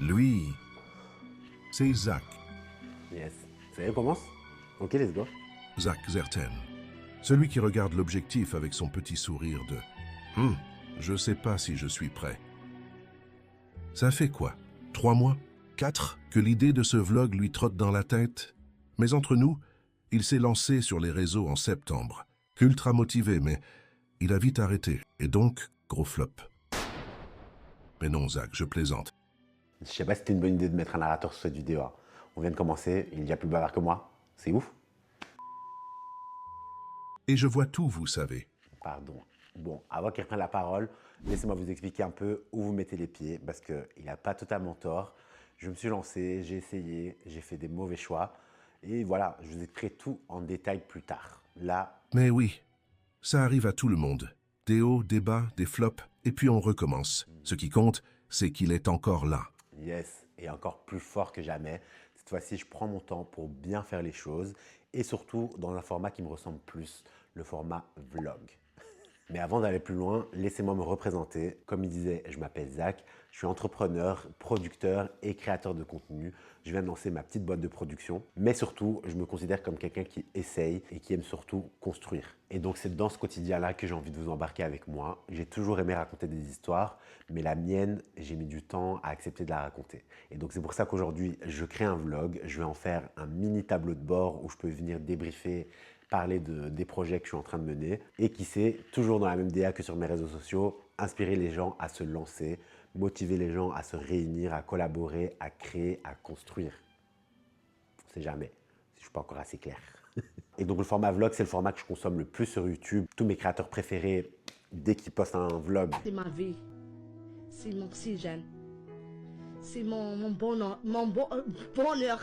Lui, c'est Zach. Yes. Ça y est, on commence? Ok, let's go. Zach Zerten. Celui qui regarde l'objectif avec son petit sourire de je sais pas si je suis prêt. Ça fait quoi? 3 mois? 4 que l'idée de ce vlog lui trotte dans la tête? Mais entre nous, il s'est lancé sur les réseaux en septembre. Ultra motivé, mais il a vite arrêté. Et donc, gros flop. Mais non, Zach, je plaisante. Je sais pas si c'était une bonne idée de mettre un narrateur sur cette vidéo. On vient de commencer, il est déjà plus bavard que moi. C'est ouf. Et je vois tout, vous savez. Pardon. Bon, avant qu'il reprenne la parole, laissez-moi vous expliquer un peu où vous mettez les pieds, parce qu'il n'a pas totalement tort. Je me suis lancé, j'ai essayé, j'ai fait des mauvais choix. Et voilà, je vous expliquerai tout en détail plus tard. Là, Mais oui, ça arrive à tout le monde. Des hauts, des bas, des flops, et puis on recommence. Ce qui compte, c'est qu'il est encore là. yes, et encore plus fort que jamais. Cette fois-ci, je prends mon temps pour bien faire les choses et surtout dans un format qui me ressemble plus, le format vlog. Mais avant d'aller plus loin, laissez-moi me représenter. Comme il disait, je m'appelle Zach, je suis entrepreneur, producteur et créateur de contenu. Je viens de lancer ma petite boîte de production, mais surtout, je me considère comme quelqu'un qui essaye et qui aime surtout construire. Et donc, c'est dans ce quotidien-là que j'ai envie de vous embarquer avec moi. J'ai toujours aimé raconter des histoires, mais la mienne, j'ai mis du temps à accepter de la raconter. Et donc, c'est pour ça qu'aujourd'hui, je crée un vlog. Je vais en faire un mini tableau de bord où je peux venir débriefer, parler des projets que je suis en train de mener et qui sait, toujours dans la même DA que sur mes réseaux sociaux, inspirer les gens à se lancer, motiver les gens à se réunir, à collaborer, à créer, à construire. On ne sait jamais si je ne suis pas encore assez clair. Et donc le format vlog, c'est le format que je consomme le plus sur YouTube. Tous mes créateurs préférés, dès qu'ils postent un vlog, c'est ma vie, c'est mon oxygène, c'est mon bonheur, bonheur.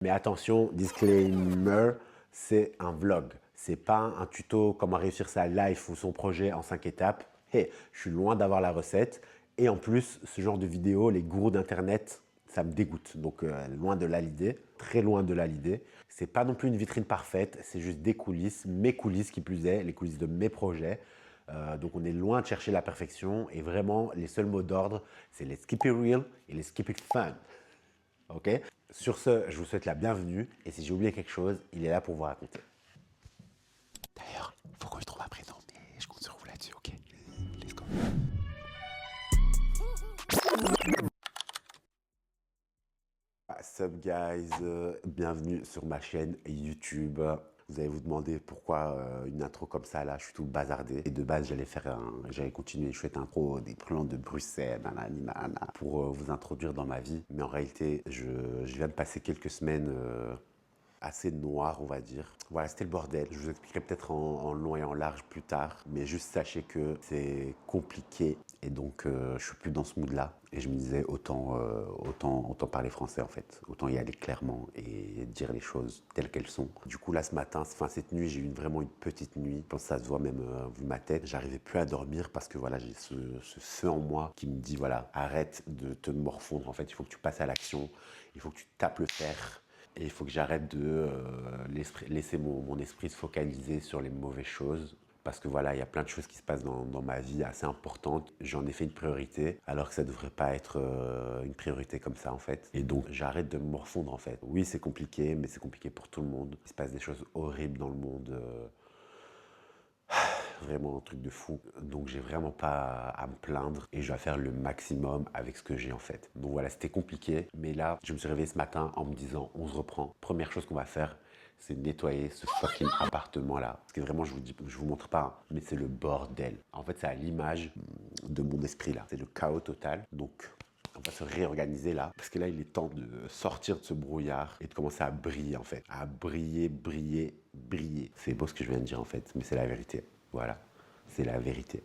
mais attention, disclaimer, c'est un vlog. C'est pas un tuto comment réussir sa life ou son projet en 5 étapes. Hey, je suis loin d'avoir la recette. Et en plus, ce genre de vidéo, les gourous d'internet, ça me dégoûte. Donc loin de là l'idée, très loin de là l'idée. C'est pas non plus une vitrine parfaite, c'est juste des coulisses, mes coulisses qui plus est, les coulisses de mes projets. Donc on est loin de chercher la perfection et vraiment les seuls mots d'ordre, c'est les skip it real et les skip it fun. Ok? Sur ce, je vous souhaite la bienvenue et si j'ai oublié quelque chose, il est là pour vous raconter. D'ailleurs, faut que je trouve un prénom, mais je compte sur vous là-dessus, ok? Let's go. What's up guys, bienvenue sur ma chaîne YouTube. Vous allez vous demander pourquoi une intro comme ça là, je suis tout bazardé. Et de base, j'allais continuer une chouette intro des plans de Bruxelles, nanani, nanana, pour vous introduire dans ma vie. Mais en réalité, je viens de passer quelques semaines assez noires, on va dire. Voilà, c'était le bordel. Je vous expliquerai peut-être en long et en large plus tard. Mais juste sachez que c'est compliqué. Et donc, je suis plus dans ce mood-là. Et je me disais, autant parler français, en fait. Autant y aller clairement et dire les choses telles qu'elles sont. Du coup, là, ce matin, cette nuit, j'ai eu vraiment une petite nuit. Je pense que ça se voit même, vu ma tête. J'arrivais plus à dormir parce que, voilà, j'ai ce feu en moi qui me dit, voilà, arrête de te morfondre. En fait, il faut que tu passes à l'action. Il faut que tu tapes le fer. Et il faut que j'arrête de laisser mon esprit se focaliser sur les mauvaises choses. Parce que voilà, il y a plein de choses qui se passent dans ma vie assez importantes. J'en ai fait une priorité, alors que ça ne devrait pas être une priorité comme ça en fait. Et donc j'arrête de me morfondre en fait. Oui, c'est compliqué, mais c'est compliqué pour tout le monde. Il se passe des choses horribles dans le monde. Vraiment un truc de fou. Donc j'ai vraiment pas à me plaindre et je vais faire le maximum avec ce que j'ai en fait. Donc voilà, c'était compliqué. Mais là, je me suis réveillé ce matin en me disant, on se reprend. Première chose qu'on va faire, c'est nettoyer ce fucking appartement là. Parce que vraiment, je vous montre pas, hein, mais c'est le bordel. En fait, c'est à l'image de mon esprit là. C'est le chaos total. Donc on va se réorganiser là, parce que là, il est temps de sortir de ce brouillard et de commencer à briller en fait. À briller, briller, briller. C'est beau ce que je viens de dire en fait, mais c'est la vérité. Voilà, c'est la vérité.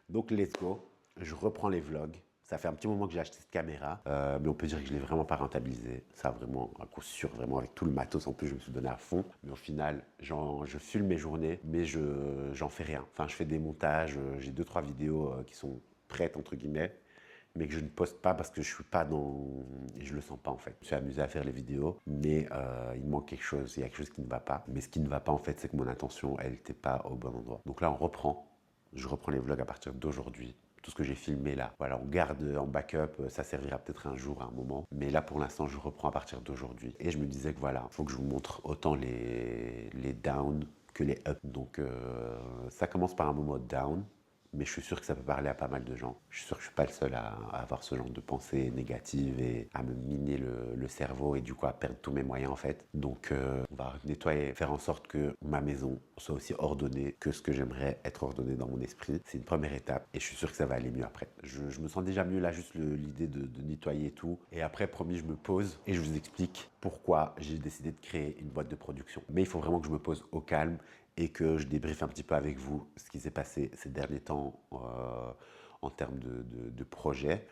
Donc, let's go. Je reprends les vlogs. Ça fait un petit moment que j'ai acheté cette caméra, mais on peut dire que je ne l'ai vraiment pas rentabilisé. Ça, vraiment, à coup sûr, vraiment, avec tout le matos, en plus, je me suis donné à fond. Mais au final, je filme mes journées, mais j'en fais rien. Enfin, je fais des montages, j'ai 2-3 vidéos qui sont prêtes, entre guillemets, mais que je ne poste pas parce que je suis pas dans... Et je le sens pas en fait. Je me suis amusé à faire les vidéos, mais il manque quelque chose, il y a quelque chose qui ne va pas. Mais ce qui ne va pas en fait, c'est que mon attention, elle n'était pas au bon endroit. Donc là, on reprend. Je reprends les vlogs à partir d'aujourd'hui. tout ce que j'ai filmé là. Voilà, on garde en backup, ça servira peut-être un jour, à un moment. Mais là, pour l'instant, je reprends à partir d'aujourd'hui. Et je me disais que voilà, il faut que je vous montre autant les downs que les ups. Donc, ça commence par un moment down. Mais je suis sûr que ça peut parler à pas mal de gens. Je suis sûr que je ne suis pas le seul à avoir ce genre de pensée négative et à me miner le cerveau et du coup à perdre tous mes moyens en fait. Donc on va nettoyer, faire en sorte que ma maison soit aussi ordonnée que ce que j'aimerais être ordonné dans mon esprit. C'est une première étape et je suis sûr que ça va aller mieux après. Je me sens déjà mieux là, juste l'idée de nettoyer et tout. Et après, promis, je me pose et je vous explique pourquoi j'ai décidé de créer une boîte de production. Mais il faut vraiment que je me pose au calme et que je débriefe un petit peu avec vous ce qui s'est passé ces derniers temps en termes de projet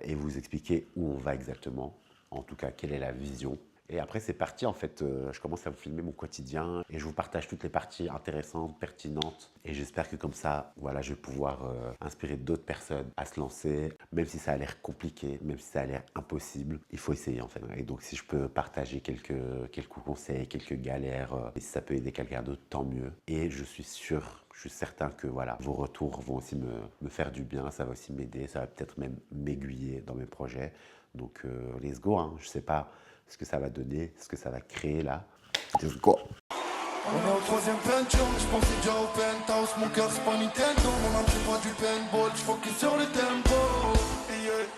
et vous expliquer où on va exactement, en tout cas quelle est la vision. Et après c'est parti en fait, je commence à vous filmer mon quotidien et je vous partage toutes les parties intéressantes, pertinentes et j'espère que comme ça, voilà, je vais pouvoir inspirer d'autres personnes à se lancer, même si ça a l'air compliqué, même si ça a l'air impossible, il faut essayer en fait. Et donc si je peux partager quelques conseils, quelques galères, et si ça peut aider quelqu'un d'autre, tant mieux. Et je suis certain que voilà, vos retours vont aussi me faire du bien, ça va aussi m'aider, ça va peut-être même m'aiguiller dans mes projets. Donc let's go, hein. Je sais pas ce que ça va donner, ce que ça va créer là. Let's go. On est au troisième peinture, je pensais déjà au penthouse. Mon cœur c'est pas Nintendo, mon âme c'est pas du paintball. Je focus sur le tempo,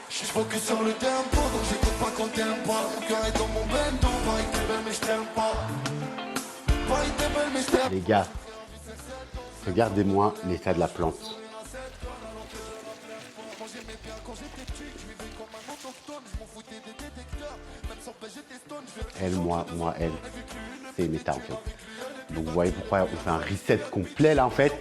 je focus sur le tempo. Donc j'écoute pas quand t'aimes pas. Mon cœur est dans mon bendo, pareil t'es belle mais je t'aime pas. Pareil t'es belle mais je t'aime pas. Les gars, regardez-moi l'état de la plante. Elle, moi, elle. C'est une état en fait. Donc vous voyez pourquoi on fait un reset complet là en fait.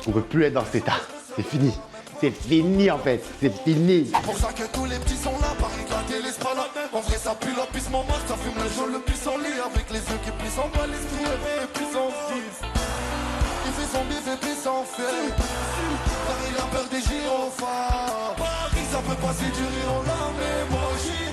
On ne peut plus être dans cet état. C'est fini. C'est fini en fait. C'est fini. Pour ça que tous les petits sont là, pareil que la télé c'est pas la même. En vrai ça pue la pisse mon masque, ça fume le jaune le plus en lit. Avec les yeux qui plissent en bas, l'esprit et plus en six. Il fait son bif et puis s'en fait. Car il a peur des gyrophares. Paris ça peut passer du rire en larmes, mais moi j'y.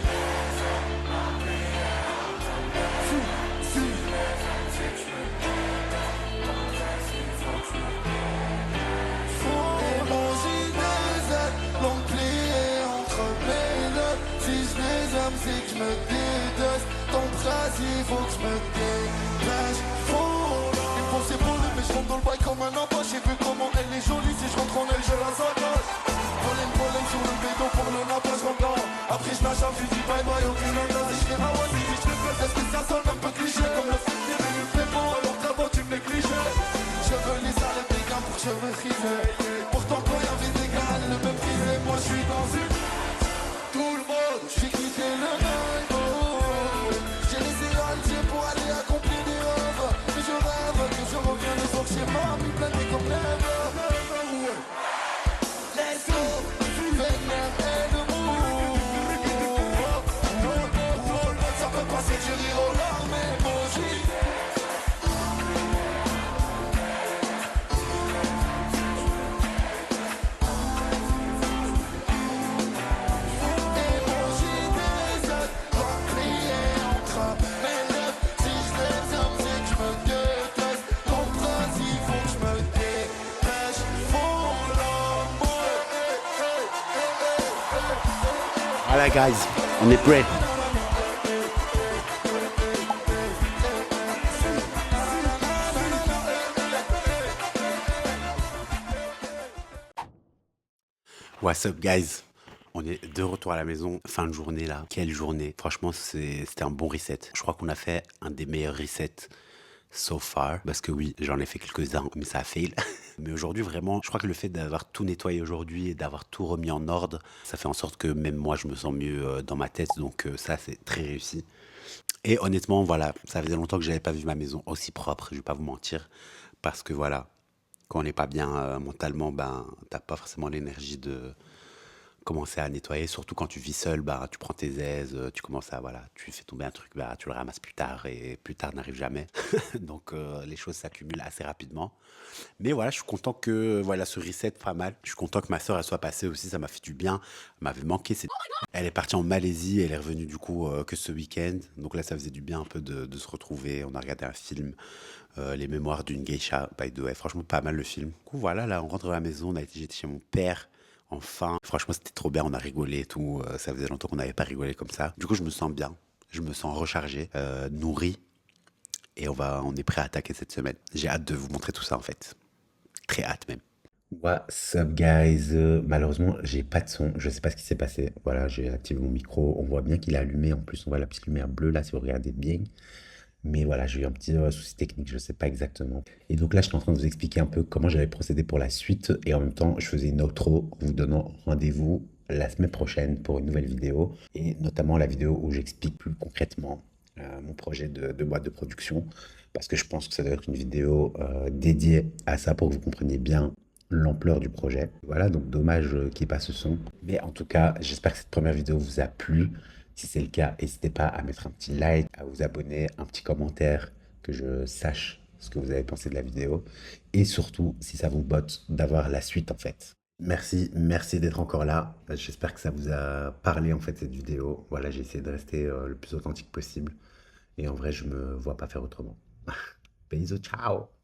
C'est que je me déteste. Ton phrase, il faut que je me dépêche. Il faut c'est beau, mais je rentre dans le bail comme un abat. J'ai vu comment elle est jolie. Si je rentre en elle, je la saccage. Pollen sur le béton pour le nappage. Après, je lâche un fusil, bye bye, aucune attache. Je fais ah ouais, si je le fais, est-ce que ça sonne un peu cliché? Comme le film des minutes, mais bon, alors d'abord tu me négligeais. Cheveux lisses à l'impliquant pour cheveux frisés. Pourtant, quand il y avait des gars, elle le méprisait. Moi, je suis dans une. Tout le monde, je suis quitté le night. J'ai laissé Alger pour aller accomplir des rêves. Mais je rêve que je reviens le soir chez moi, mi plein comme never. Let's go, vénère et de mou. Ça peut passer du rire aux larmes et moi j'y. Voilà guys, on est prêt. What's up guys? On est de retour à la maison, fin de journée là. Quelle journée! Franchement, c'était un bon reset. Je crois qu'on a fait un des meilleurs resets so far. Parce que oui, j'en ai fait quelques-uns, mais ça a fail. Mais aujourd'hui, vraiment, je crois que le fait d'avoir tout nettoyé aujourd'hui et d'avoir tout remis en ordre, ça fait en sorte que même moi, je me sens mieux dans ma tête. Donc ça, c'est très réussi. Et honnêtement, voilà, ça faisait longtemps que je n'avais pas vu ma maison aussi propre, je vais pas vous mentir. Parce que voilà, quand on n'est pas bien mentalement, ben, t'as pas forcément l'énergie de commencer à nettoyer, surtout quand tu vis seul, bah, tu prends tes aises, tu commences à, voilà, tu fais tomber un truc, bah, tu le ramasses plus tard et plus tard n'arrive jamais. Donc les choses s'accumulent assez rapidement. Mais voilà, je suis content que voilà, ce reset, pas mal. Je suis content que ma soeur elle soit passée aussi, ça m'a fait du bien. Elle m'avait manqué. Elle est partie en Malaisie, elle est revenue du coup que ce week-end. Donc là, ça faisait du bien un peu de se retrouver. On a regardé un film, Les Mémoires d'une geisha, by the way. Franchement, pas mal le film. Du coup, voilà, là, on rentre à la maison, j'étais chez mon père. Enfin, franchement, c'était trop bien, on a rigolé et tout. Ça faisait longtemps qu'on n'avait pas rigolé comme ça. Du coup, je me sens bien, je me sens rechargé, nourri. Et on est prêt à attaquer cette semaine. J'ai hâte de vous montrer tout ça en fait. Très hâte même. What's up guys? Malheureusement, j'ai pas de son. Je sais pas ce qui s'est passé. Voilà, j'ai activé mon micro. On voit bien qu'il est allumé. En plus, on voit la petite lumière bleue là si vous regardez bien. Mais voilà, j'ai eu un petit souci technique, je sais pas exactement. Et donc là, je suis en train de vous expliquer un peu comment j'allais procéder pour la suite. Et en même temps, je faisais une outro en vous donnant rendez-vous la semaine prochaine pour une nouvelle vidéo. Et notamment la vidéo où j'explique plus concrètement mon projet de boîte de production. Parce que je pense que ça doit être une vidéo dédiée à ça pour que vous compreniez bien l'ampleur du projet. Voilà, donc dommage qu'il n'y ait pas ce son. Mais en tout cas, j'espère que cette première vidéo vous a plu. Si c'est le cas, n'hésitez pas à mettre un petit like, à vous abonner, un petit commentaire, que je sache ce que vous avez pensé de la vidéo. Et surtout, si ça vous botte, d'avoir la suite en fait. Merci d'être encore là. J'espère que ça vous a parlé en fait cette vidéo. Voilà, j'ai essayé de rester le plus authentique possible. Et en vrai, je me vois pas faire autrement. Bisous, ciao!